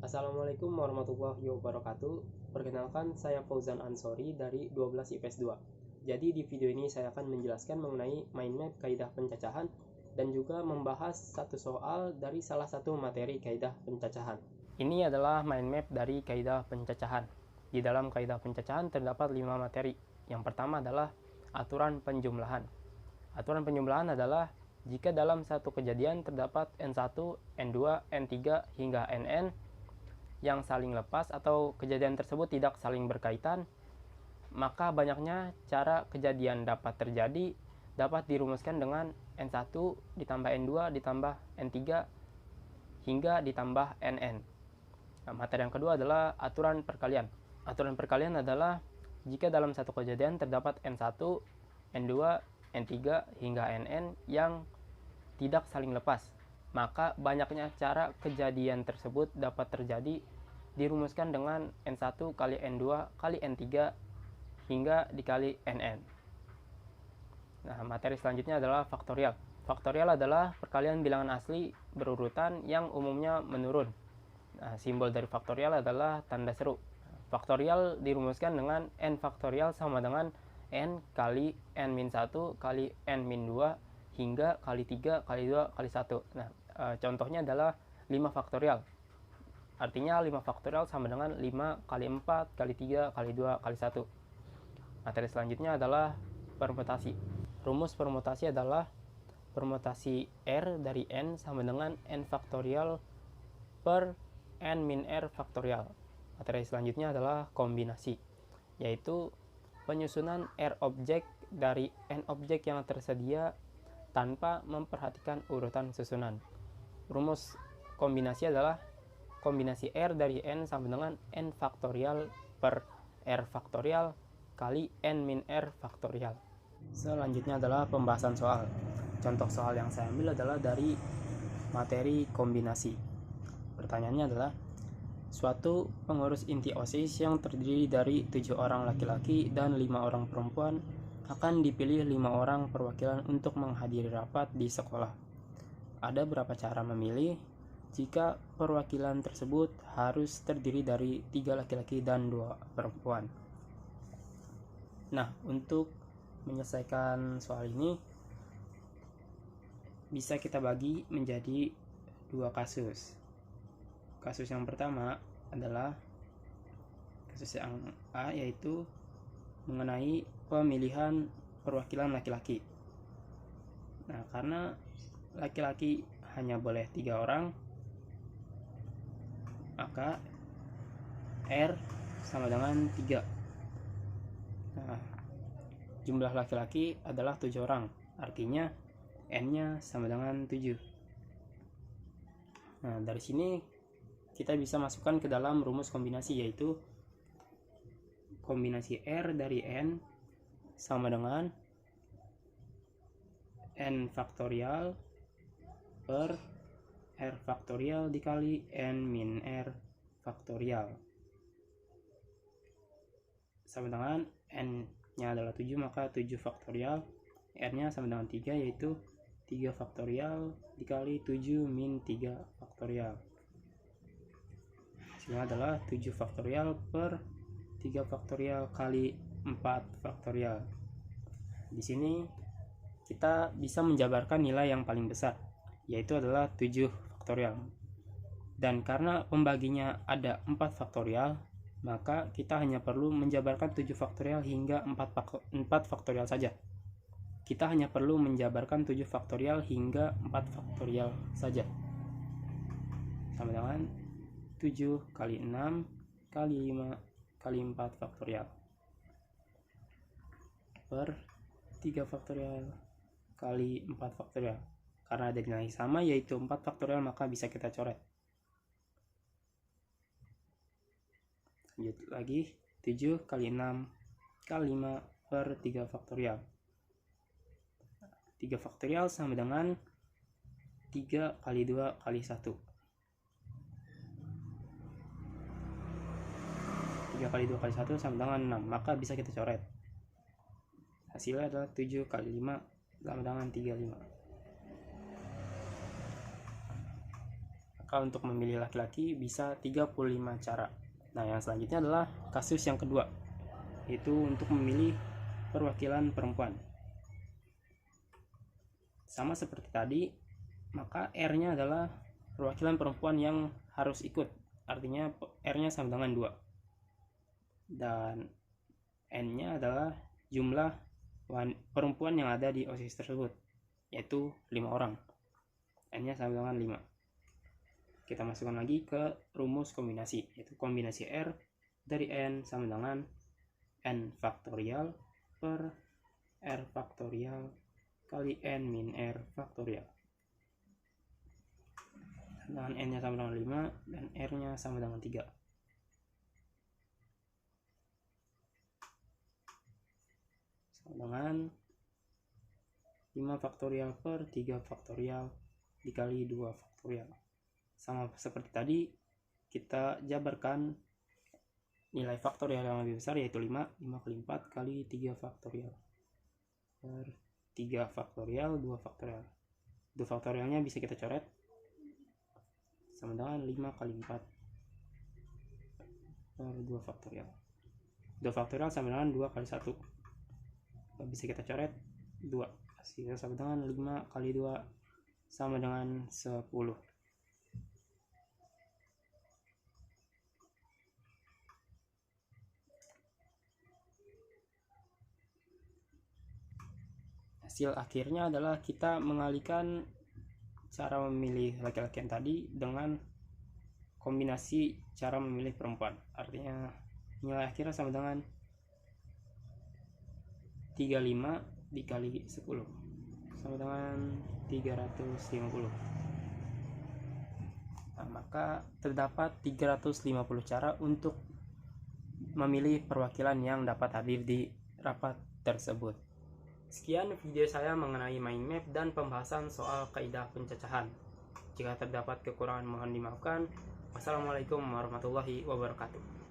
Assalamualaikum warahmatullahi wabarakatuh. Perkenalkan, saya Fauzan Ansori dari 12 IPS 2. Jadi di video ini saya akan menjelaskan mengenai mind map kaidah pencacahan dan juga membahas satu soal dari salah satu materi kaidah pencacahan. Ini adalah mind map dari kaidah pencacahan. Di dalam kaidah pencacahan terdapat 5 materi. Yang pertama adalah aturan penjumlahan. Aturan penjumlahan adalah jika dalam satu kejadian terdapat N1, N2, N3 hingga Nn yang saling lepas atau kejadian tersebut tidak saling berkaitan, maka banyaknya cara kejadian dapat terjadi dapat dirumuskan dengan N1 ditambah N2 ditambah N3 hingga ditambah Nn. Nah, materi yang kedua adalah aturan perkalian. Aturan perkalian adalah jika dalam satu kejadian terdapat N1, N2, N3 hingga Nn yang tidak saling lepas, maka banyaknya cara kejadian tersebut dapat terjadi dirumuskan dengan N1 kali N2 kali N3 hingga dikali Nn. Nah, materi selanjutnya adalah faktorial. Faktorial adalah perkalian bilangan asli berurutan yang umumnya menurun. Nah, simbol dari faktorial adalah tanda seru. Faktorial dirumuskan dengan N faktorial sama dengan N kali N-1 kali N-2 hingga kali 3 kali 2 kali 1. Nah, contohnya adalah 5 faktorial. Artinya 5 faktorial sama dengan 5 kali 4 kali 3 kali 2 kali 1. Materi selanjutnya adalah permutasi. Rumus permutasi adalah permutasi R dari N sama dengan N faktorial per N min R faktorial. Materi selanjutnya adalah kombinasi, yaitu penyusunan R objek dari N objek yang tersedia tanpa memperhatikan urutan susunan. Rumus kombinasi adalah kombinasi R dari N sama dengan N faktorial per R faktorial kali N min R faktorial. Selanjutnya adalah pembahasan soal. Contoh soal yang saya ambil adalah dari materi kombinasi. Pertanyaannya adalah, suatu pengurus inti OSIS yang terdiri dari 7 orang laki-laki dan 5 orang perempuan akan dipilih 5 orang perwakilan untuk menghadiri rapat di sekolah. Ada berapa cara memilih jika perwakilan tersebut harus terdiri dari 3 laki-laki dan 2 perempuan? Nah, untuk menyelesaikan soal ini bisa kita bagi menjadi 2 kasus. Kasus yang pertama adalah kasus yang A, yaitu mengenai pemilihan perwakilan laki-laki. Nah, karena laki-laki hanya boleh 3 orang, maka R sama dengan 3. Nah, jumlah laki-laki adalah 7 orang, artinya N-nya sama dengan 7. Nah, dari sini kita bisa masukkan ke dalam rumus kombinasi, yaitu kombinasi R dari N sama dengan N faktorial per R faktorial dikali N min R faktorial sama dengan N nya adalah 7, maka 7 faktorial, R nya sama dengan 3, yaitu 3 faktorial dikali 7 min 3 faktorial. Hasilnya adalah 7 faktorial per 3 faktorial kali 4 faktorial. Di sini kita bisa menjabarkan nilai yang paling besar, yaitu adalah 7 faktorial. Dan karena pembaginya ada 4 faktorial, maka kita hanya perlu menjabarkan 7 faktorial hingga 4 faktorial saja. Kita hanya perlu menjabarkan 7 faktorial hingga 4 faktorial saja. Sama dengan 7 kali 6 kali 5 kali 4 faktorial per 3 faktorial kali 4 faktorial. Karena ada nilai sama, yaitu 4 faktorial, maka bisa kita coret. Lanjut lagi, 7 kali 6 kali 5 per 3 faktorial. 3 faktorial sama dengan 3 kali 2 kali 1. 3 kali 2 kali 1 sama dengan 6, maka bisa kita coret. Hasilnya adalah 7 kali 5 sama dengan 35. Maka maka untuk memilih laki-laki bisa 35 cara. Nah, yang selanjutnya adalah kasus yang kedua, yaitu untuk memilih perwakilan perempuan. Sama seperti tadi, maka R-nya adalah perwakilan perempuan yang harus ikut, artinya R-nya sama dengan 2, dan N-nya adalah jumlah perempuan yang ada di OSIS tersebut, yaitu 5 orang. N-nya sama dengan 5. Kita masukkan lagi ke rumus kombinasi, yaitu kombinasi R dari N sama dengan N faktorial per R faktorial kali N min R faktorial. Dengan N-nya sama dengan 5 dan R-nya sama dengan 3. Dengan 5 faktorial per 3 faktorial dikali 2 faktorial. Sama seperti tadi, kita jabarkan nilai faktorial yang lebih besar, yaitu 5 kali 4 kali 3 faktorial per 3 faktorial 2 faktorial. 2 faktorialnya bisa kita coret, sama dengan 5 kali 4 per 2 faktorial. 2 faktorial sama dengan 2 kali 1. Bisa kita coret 2, hasilnya sama dengan 5 kali 2 sama dengan 10. Hasil akhirnya adalah kita mengalihkan cara memilih laki-laki yang tadi dengan kombinasi cara memilih perempuan. Artinya nilai akhirnya sama dengan 35 dikali 10 sama dengan 350. Nah, maka terdapat 350 cara untuk memilih perwakilan yang dapat hadir di rapat tersebut. Sekian video saya mengenai mind map dan pembahasan soal kaidah pencacahan. Jika terdapat kekurangan mohon dimaafkan. Wassalamualaikum warahmatullahi wabarakatuh.